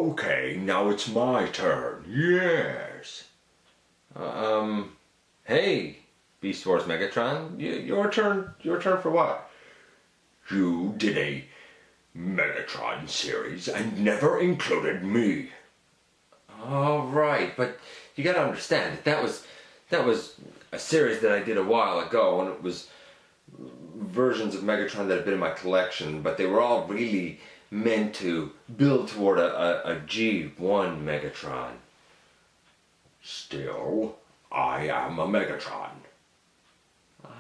Okay, now it's my turn. Yes. Hey, Beast Wars Megatron, your turn. Your turn for what? You did a Megatron series and never included me. All right, but you gotta understand that was a series that I did a while ago, and it was versions of Megatron that had been in my collection, but they were all really meant to build toward a G1 Megatron. Still, I am a Megatron.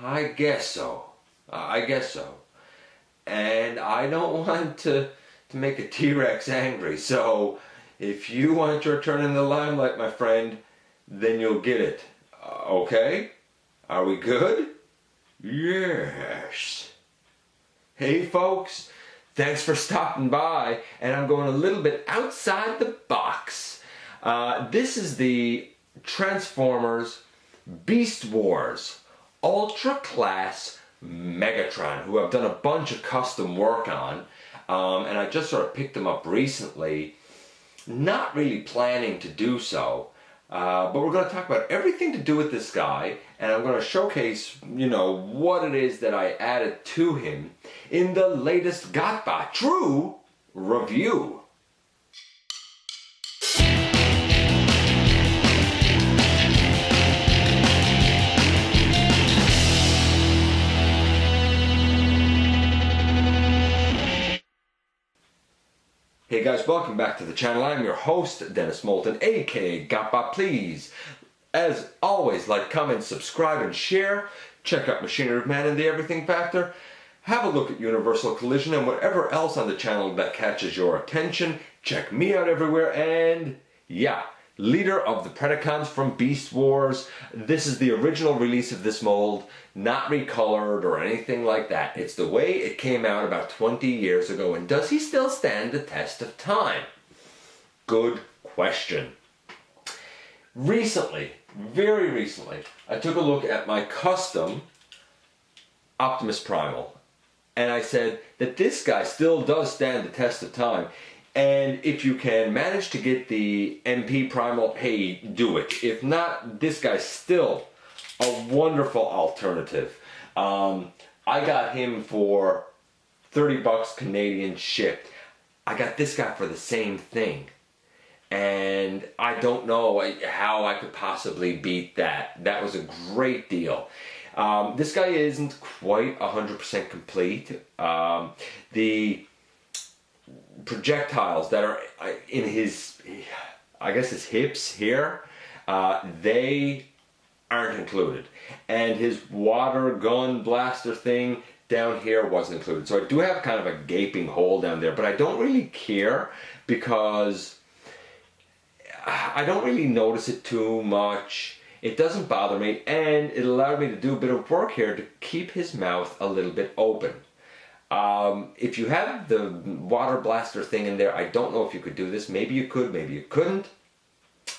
I guess so. I guess so. And I don't want to make a T-Rex angry, so if you want your turn in the limelight, my friend, then you'll get it. Okay? Are we good? Yes. Hey folks, thanks for stopping by, and I'm going a little bit outside the box. This is the Transformers Beast Wars Ultra Class Megatron, who I've done a bunch of custom work on, and I just sort of picked them up recently, not really planning to do so. But we're going to talk about everything to do with this guy, and I'm going to showcase, what it is that I added to him in the latest GotBot True review. Hey guys, welcome back to the channel. I'm your host, Dennis Moulton, aka GotBot. Please, as always, like, comment, subscribe, and share. Check out Machinery Man and the Everything Factor. Have a look at Universal Collision and whatever else on the channel that catches your attention. Check me out everywhere, and yeah, leader of the Predacons from Beast Wars. This is the original release of this mold, not recolored or anything like that. It's the way it came out about 20 years ago, and does he still stand the test of time? Good question. Recently, very recently, I took a look at my custom Optimus Primal, and I said that this guy still does stand the test of time. And if you can manage to get the MP Primal, hey, do it. If not, this guy's still a wonderful alternative. I got him for 30 bucks Canadian shipped. I got this guy for the same thing. And I don't know how I could possibly beat that. That was a great deal. This guy isn't quite 100% complete. The projectiles that are in his, I guess his hips here, they aren't included, and his water gun blaster thing down here wasn't included. So I do have kind of a gaping hole down there, but I don't really care because I don't really notice it too much. It doesn't bother me, and it allowed me to do a bit of work here to keep his mouth a little bit open. If you have the water blaster thing in there, I don't know if you could do this. Maybe you could, maybe you couldn't.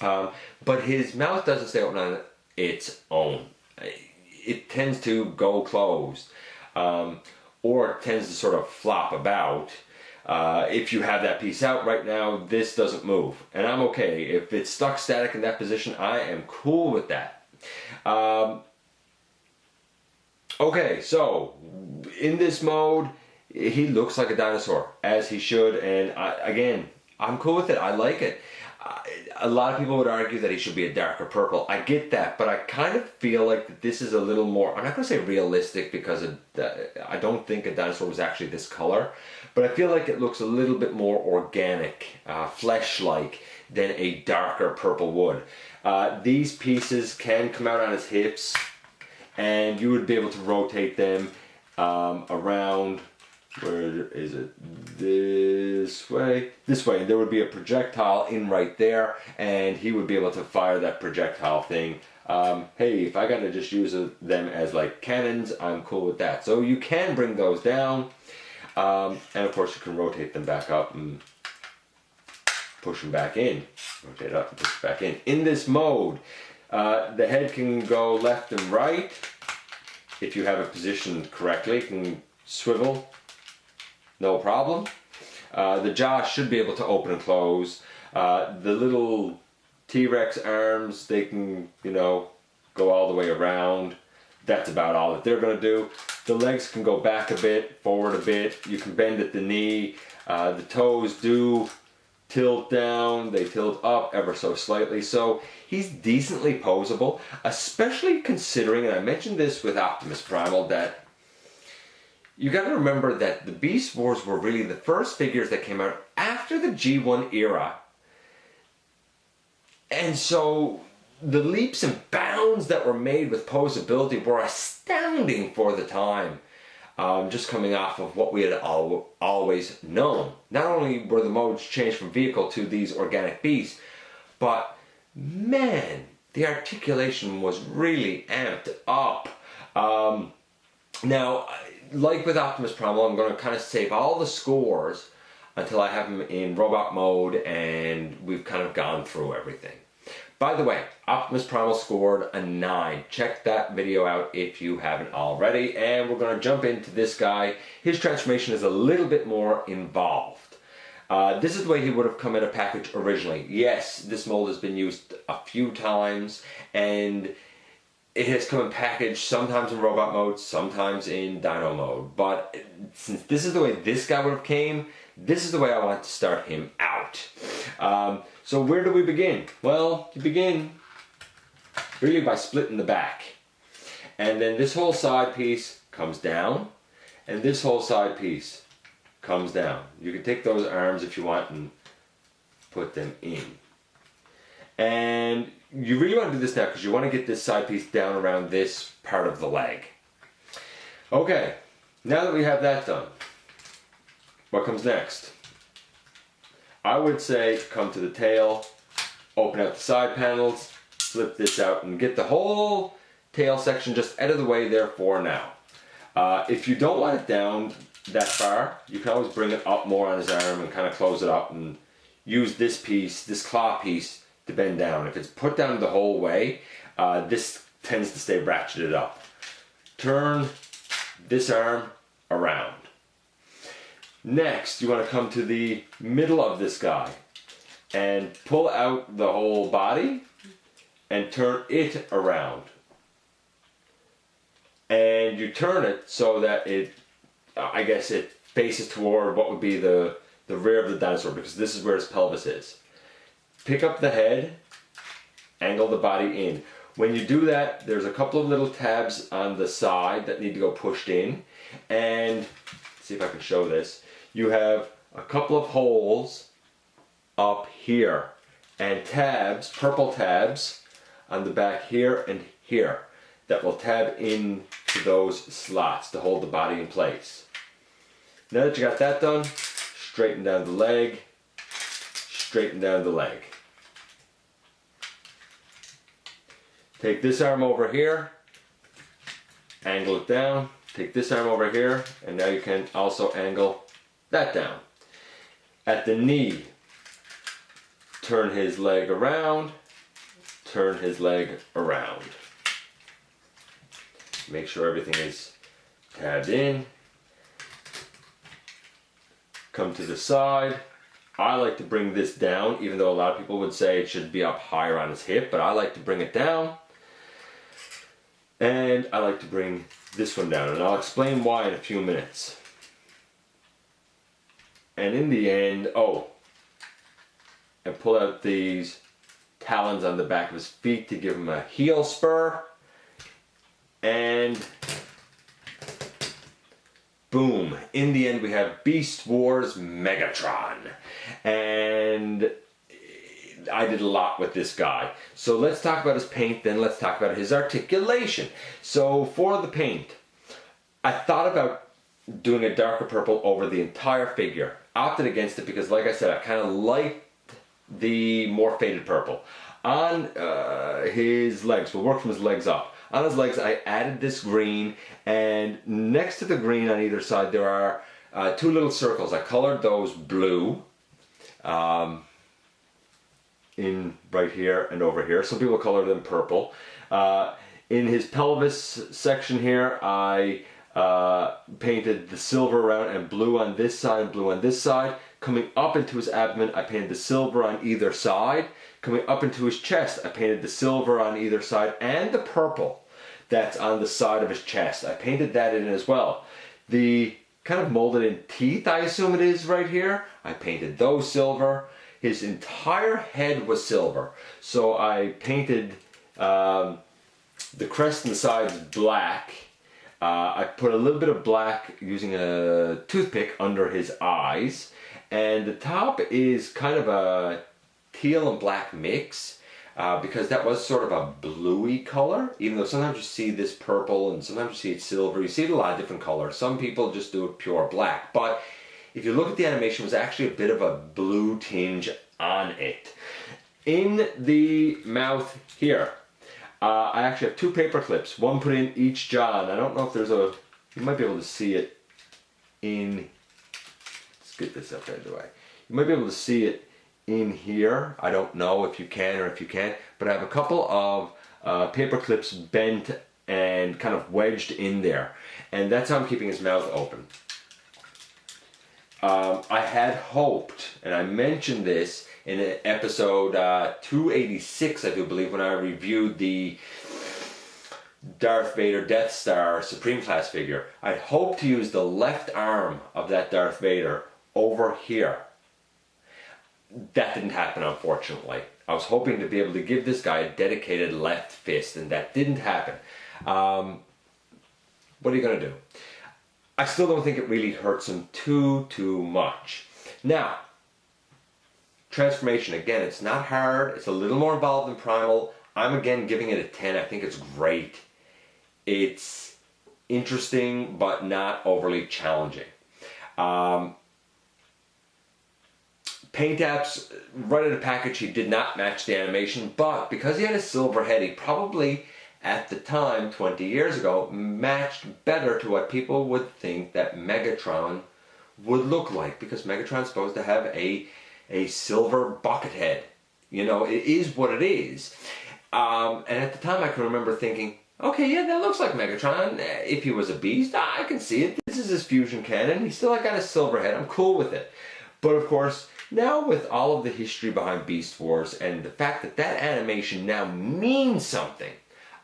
But his mouth doesn't stay open on its own. It tends to go closed, or it tends to sort of flop about. If you have that piece out right now, this doesn't move, and I'm okay. If it's stuck static in that position, I am cool with that. Okay, so in this mode, he looks like a dinosaur, as he should, and again, I'm cool with it. I like it. A lot of people would argue that he should be a darker purple. I get that, but I kind of feel like that this is a little more, I'm not going to say realistic, because I don't think a dinosaur was actually this color, but I feel like it looks a little bit more organic, flesh-like, than a darker purple would. These pieces can come out on his hips, and you would be able to rotate them around, where is it, this way, and there would be a projectile in right there, and he would be able to fire that projectile thing. Hey, if I gotta just use them as like cannons, I'm cool with that. So you can bring those down, and of course you can rotate them back up and push them back in. Rotate up and push back in. In this mode, the head can go left and right. If you have it positioned correctly, it can swivel, no problem. The jaw should be able to open and close. The little T-Rex arms, they can, you know, go all the way around. That's about all that they're going to do. The legs can go back a bit, forward a bit. You can bend at the knee. The toes do tilt down. They tilt up ever so slightly. So he's decently posable, especially considering, and I mentioned this with Optimus Primal, that you got to remember that the Beast Wars were really the first figures that came out after the G1 era. And so the leaps and bounds that were made with poseability were astounding for the time. Just coming off of what we had always known. Not only were the modes changed from vehicle to these organic beasts, but man, the articulation was really amped up. Now, like with Optimus Primal, I'm going to kind of save all the scores until I have them in robot mode and we've kind of gone through everything. By the way, Optimus Primal scored a 9. Check that video out if you haven't already. And we're going to jump into this guy. His transformation is a little bit more involved. This is the way he would have come in a package originally. Yes, this mold has been used a few times, and it has come in package sometimes in robot mode, sometimes in Dino mode. But since this is the way this guy would have came, this is the way I want to start him out. So where do we begin? Well, you begin really by splitting the back. And then this whole side piece comes down, and this whole side piece comes down. You can take those arms if you want and put them in. And you really want to do this now because you want to get this side piece down around this part of the leg. Okay, now that we have that done, what comes next? I would say come to the tail, open up the side panels, flip this out, and get the whole tail section just out of the way there for now. If you don't want it down that far, you can always bring it up more on his arm and kind of close it up and use this piece, this claw piece, to bend down. If it's put down the whole way, this tends to stay ratcheted up. Turn this arm around. Next, you want to come to the middle of this guy and pull out the whole body and turn it around. And you turn it so that it, I guess it faces toward what would be the rear of the dinosaur, because this is where his pelvis is. Pick up the head, angle the body in. When you do that, there's a couple of little tabs on the side that need to go pushed in. And see if I can show this. You have a couple of holes up here and tabs, purple tabs on the back here and here that will tab into those slots to hold the body in place. Now that you got that done, straighten down the leg, straighten down the leg. Take this arm over here, angle it down, take this arm over here, and now you can also angle that down. At the knee, turn his leg around, turn his leg around. Make sure everything is tabbed in. Come to the side. I like to bring this down, even though a lot of people would say it should be up higher on his hip, but I like to bring it down. And I like to bring this one down, and I'll explain why in a few minutes. And in the end, and pull out these talons on the back of his feet to give him a heel spur. And boom, in the end we have Beast Wars Megatron. And I did a lot with this guy. So let's talk about his paint, then let's talk about his articulation. So for the paint, I thought about doing a darker purple over the entire figure. Opted against it because, like I said, I kind of liked the more faded purple. On his legs, we'll work from his legs up. On his legs, I added this green, and next to the green on either side, there are two little circles. I colored those blue in right here and over here. Some people color them purple. In his pelvis section here, I painted the silver around and blue on this side and blue on this side Coming up into his abdomen, I painted the silver on either side. Coming up into his chest, I painted the silver on either side and the purple that's on the side of his chest. I painted that in as well. The kind of molded in teeth, I assume it is right here, I painted those silver. His entire head was silver. So I painted the crest and the sides black. I put a little bit of black using a toothpick under his eyes. And the top is kind of a teal and black mix because that was sort of a bluey color, even though sometimes you see this purple and sometimes you see it silver. You see it a lot of different colors. Some people just do it pure black, but if you look at the animation, it was actually a bit of a blue tinge on it. In the mouth here, I actually have 2 paper clips, one put in each jaw, and I don't know if there's a, you might be able to see it in, let's get this up out of the way. You might be able to see it in here. I don't know if you can or if you can't, but I have a couple of paper clips bent and kind of wedged in there, and that's how I'm keeping his mouth open. I had hoped, and I mentioned this in episode 286, I do believe, when I reviewed the Darth Vader Death Star Supreme Class figure. I'd hoped to use the left arm of that Darth Vader over here. That didn't happen, unfortunately. I was hoping to be able to give this guy a dedicated left fist, and that didn't happen. What are you going to do? I still don't think it really hurts him too much. Now, transformation, again, it's not hard. It's a little more involved than Primal. I'm again giving it a 10. I think it's great. It's interesting, but not overly challenging. Paint apps, right out of the package, he did not match the animation, but because he had a silver head, he probably, at the time, 20 years ago, matched better to what people would think that Megatron would look like, because Megatron's supposed to have a silver bucket head. You know, it is what it is. And at the time I can remember thinking, okay, yeah, that looks like Megatron. If he was a beast, I can see it. This is his fusion cannon. He's still got a silver head. I'm cool with it. But of course, now with all of the history behind Beast Wars and the fact that that animation now means something,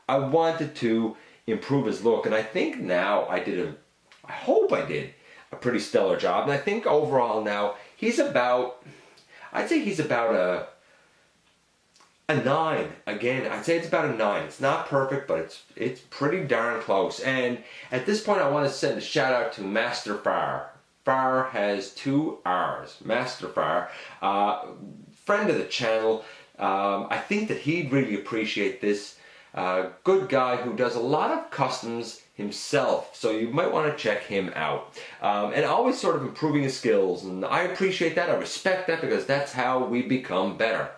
I wanted to improve his look. And I think now I hope I did a pretty stellar job. And I think overall now he's about, I'd say he's about a 9. Again, I'd say it's about a 9. It's not perfect, but it's pretty darn close. And at this point, I want to send a shout out to Master Far. Far has 2 R's. Master Far, friend of the channel. I think that he'd really appreciate this. Good guy who does a lot of customs himself, so you might want to check him out. And always sort of improving his skills, and I appreciate that. I respect that, because that's how we become better.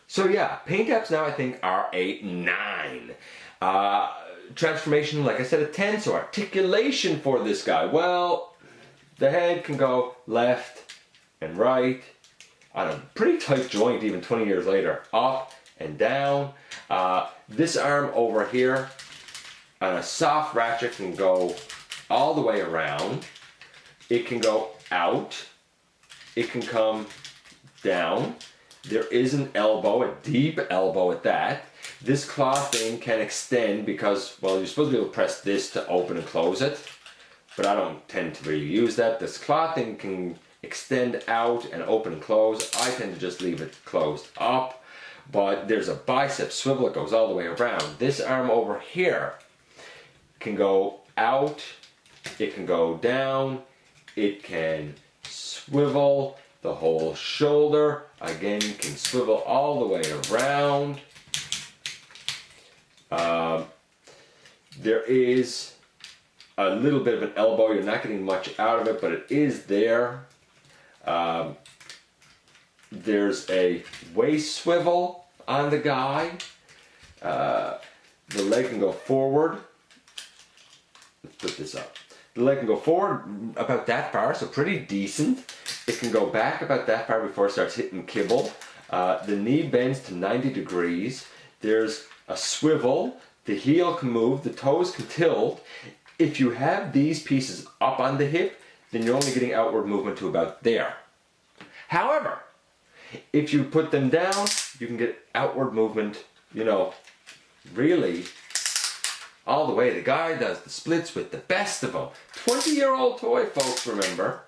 So yeah, paint apps now I think are a 9. Transformation, like I said, a 10. So articulation for this guy, well, the head can go left and right on a pretty tight joint even 20 years later, up and down. This arm over here on a soft ratchet can go all the way around. It can go out. It can come down. There is an elbow, a deep elbow at that. This claw thing can extend because, well, you're supposed to be able to press this to open and close it, but I don't tend to really use that. This claw thing can extend out and open and close. I tend to just leave it closed up, but there's a bicep swivel that goes all the way around. This arm over here can go out, it can go down, it can swivel. The whole shoulder, again, can swivel all the way around. There is a little bit of an elbow. You're not getting much out of it, but it is there. There's a waist swivel on the guy. The leg can go forward. Let's put this up. The leg can go forward about that far, so pretty decent. It can go back about that far before it starts hitting kibble. The knee bends to 90 degrees. There's a swivel. The heel can move. The toes can tilt. If you have these pieces up on the hip, then you're only getting outward movement to about there. However, if you put them down, you can get outward movement, you know, really all the way. The guy does the splits with the best of them. 20-year-old toy, folks, remember.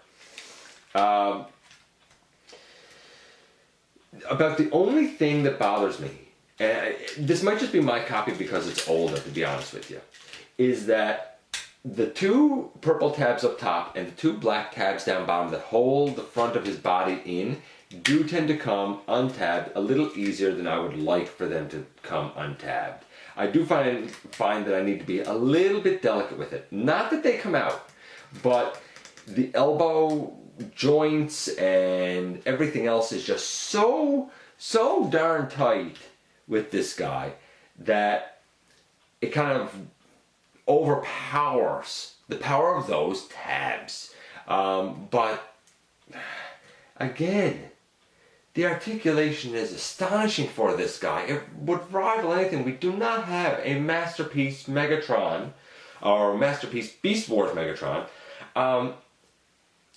About the only thing that bothers me, and this might just be my copy because it's older, to be honest with you, is that the two purple tabs up top and the two black tabs down bottom that hold the front of his body in do tend to come untabbed a little easier than I would like for them to come untabbed. I do find that I need to be a little bit delicate with it. Not that they come out, but the elbow joints and everything else is just so darn tight with this guy that it kind of overpowers the power of those tabs. But again, the articulation is astonishing for this guy. It would rival anything. We do not have a Masterpiece Megatron or Masterpiece Beast Wars Megatron.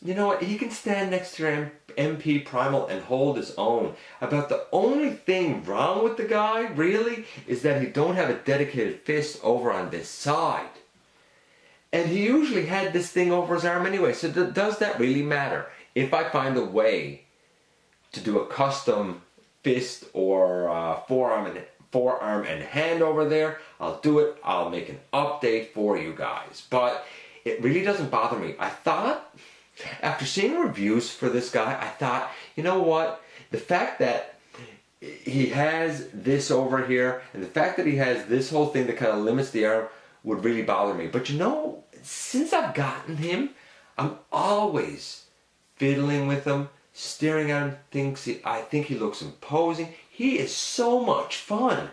You know what? He can stand next to your MP Primal and hold his own. About the only thing wrong with the guy, really, is that he don't have a dedicated fist over on this side. And he usually had this thing over his arm anyway, so does that really matter? If I find a way to do a custom fist or forearm and hand over there, I'll do it. I'll make an update for you guys. But it really doesn't bother me. I thought, after seeing reviews for this guy, I thought, you know what? The fact that he has this over here and the fact that he has this whole thing that kind of limits the arm would really bother me. But you know, since I've gotten him, I'm always fiddling with him, staring at him. I think he looks imposing. He is so much fun.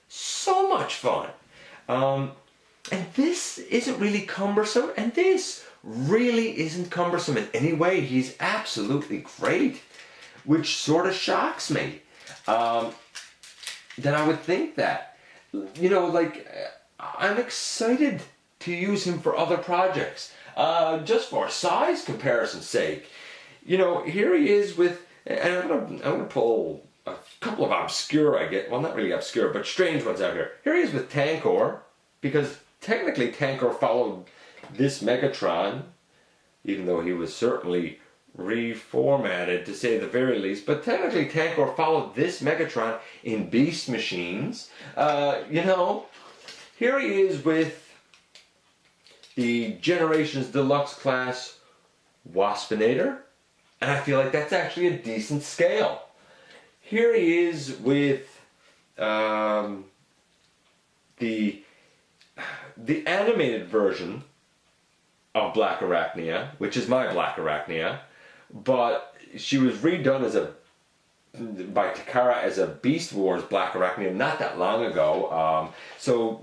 So much fun. And this isn't really cumbersome, and this really isn't cumbersome in any way. He's absolutely great, which sort of shocks me. Then I would think that, you know, like, I'm excited to use him for other projects, just for size comparison's sake. You know, here he is with, and I'm gonna pull a couple of obscure, well, not really obscure, but strange ones out here. Here he is with Tankor, because technically Tankor followed this Megatron, even though he was certainly reformatted to say the very least, but technically Tankor followed this Megatron in Beast Machines. You know, here he is with the Generations Deluxe class Waspinator, and I feel like that's actually a decent scale. Here he is with the animated version of Black Arachnia, which is my Black Arachnia, but she was redone by Takara as a Beast Wars Black Arachnia not that long ago. So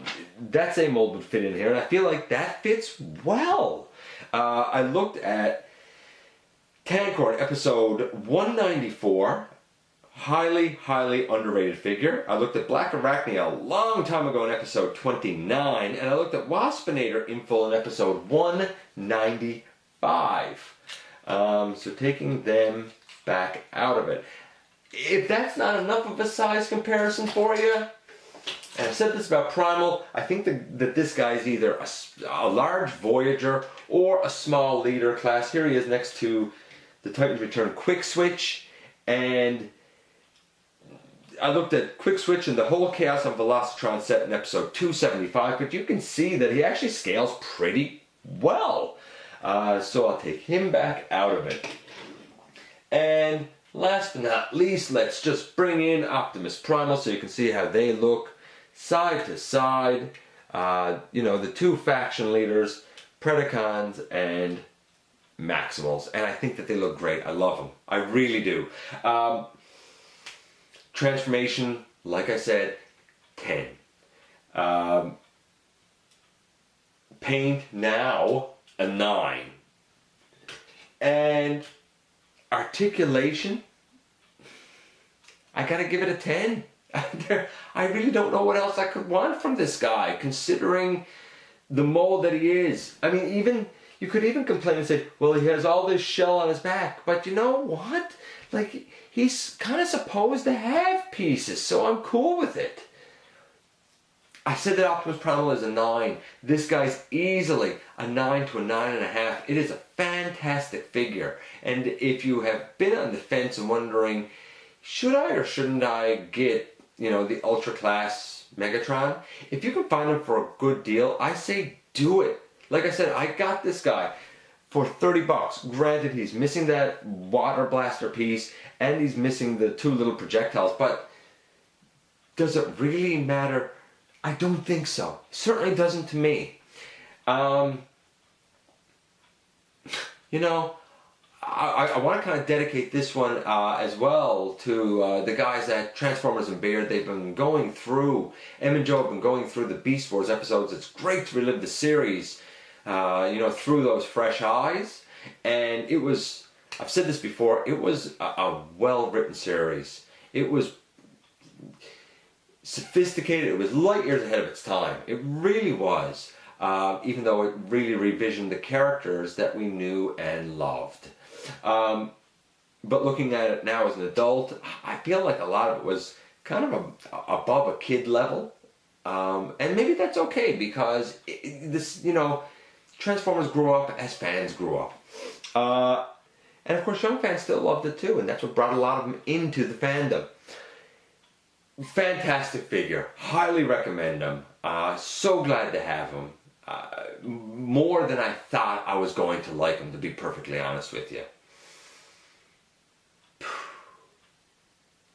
that same mold would fit in here, and I feel like that fits well. I looked at Tankor in episode 194. Highly underrated figure. I looked at Black Arachnia a long time ago in episode 29, and I looked at Waspinator in full in episode 195. So taking them back out of it. If that's not enough of a size comparison for you, and I've said this about Primal, I think that this guy's either a large Voyager or a small Leader class. Here he is next to the Titan's Return Quick Switch, and I looked at Quick Switch and the whole Chaos on Velocitron set in episode 275, but you can see that he actually scales pretty well. So I'll take him back out of it. And last but not least, let's just bring in Optimus Primal so you can see how they look side to side. You know, the two faction leaders, Predacons and Maximals. And I think that they look great. I love them. I really do. Transformation, like I said, 10. Paint now, a 9. And articulation, I gotta give it a 10. I really don't know what else I could want from this guy, considering the mold that he is. I mean, you could even complain and say, well, he has all this shell on his back. But you know what? Like, he's kind of supposed to have pieces, so I'm cool with it. I said that Optimus Primal is a 9. This guy's easily a 9 to a 9.5. It is a fantastic figure. And if you have been on the fence and wondering, should I or shouldn't I get, you know, the Ultra Class Megatron? If you can find him for a good deal, I say do it. Like I said, I got this guy for 30 bucks. Granted, he's missing that water blaster piece and he's missing the 2 little projectiles, but does it really matter? I don't think so. Certainly doesn't to me. You know, I want to kind of dedicate this one as well to the guys at Transformers and Beard. They've been going through, Em and Joe have been going through the Beast Wars episodes. It's great to relive the series, you know, through those fresh eyes. And it was, I've said this before, it was a well-written series. It was sophisticated. It was light years ahead of its time. It really was. Even though it really revisioned the characters that we knew and loved. But looking at it now as an adult, I feel like a lot of it was kind of above a kid level. And maybe that's okay, because this, you know, Transformers grew up as fans grew up. And of course young fans still loved it too, and that's what brought a lot of them into the fandom. Fantastic figure. Highly recommend him. So glad to have him. More than I thought I was going to like him, to be perfectly honest with you.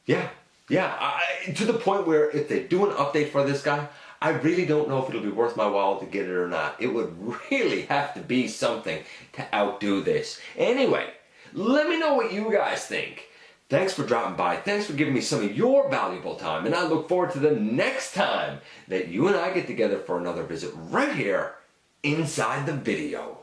Yeah. To the point where if they do an update for this guy, I really don't know if it'll be worth my while to get it or not. It would really have to be something to outdo this. Anyway, let me know what you guys think. Thanks for dropping by. Thanks for giving me some of your valuable time. And I look forward to the next time that you and I get together for another visit right here inside the video.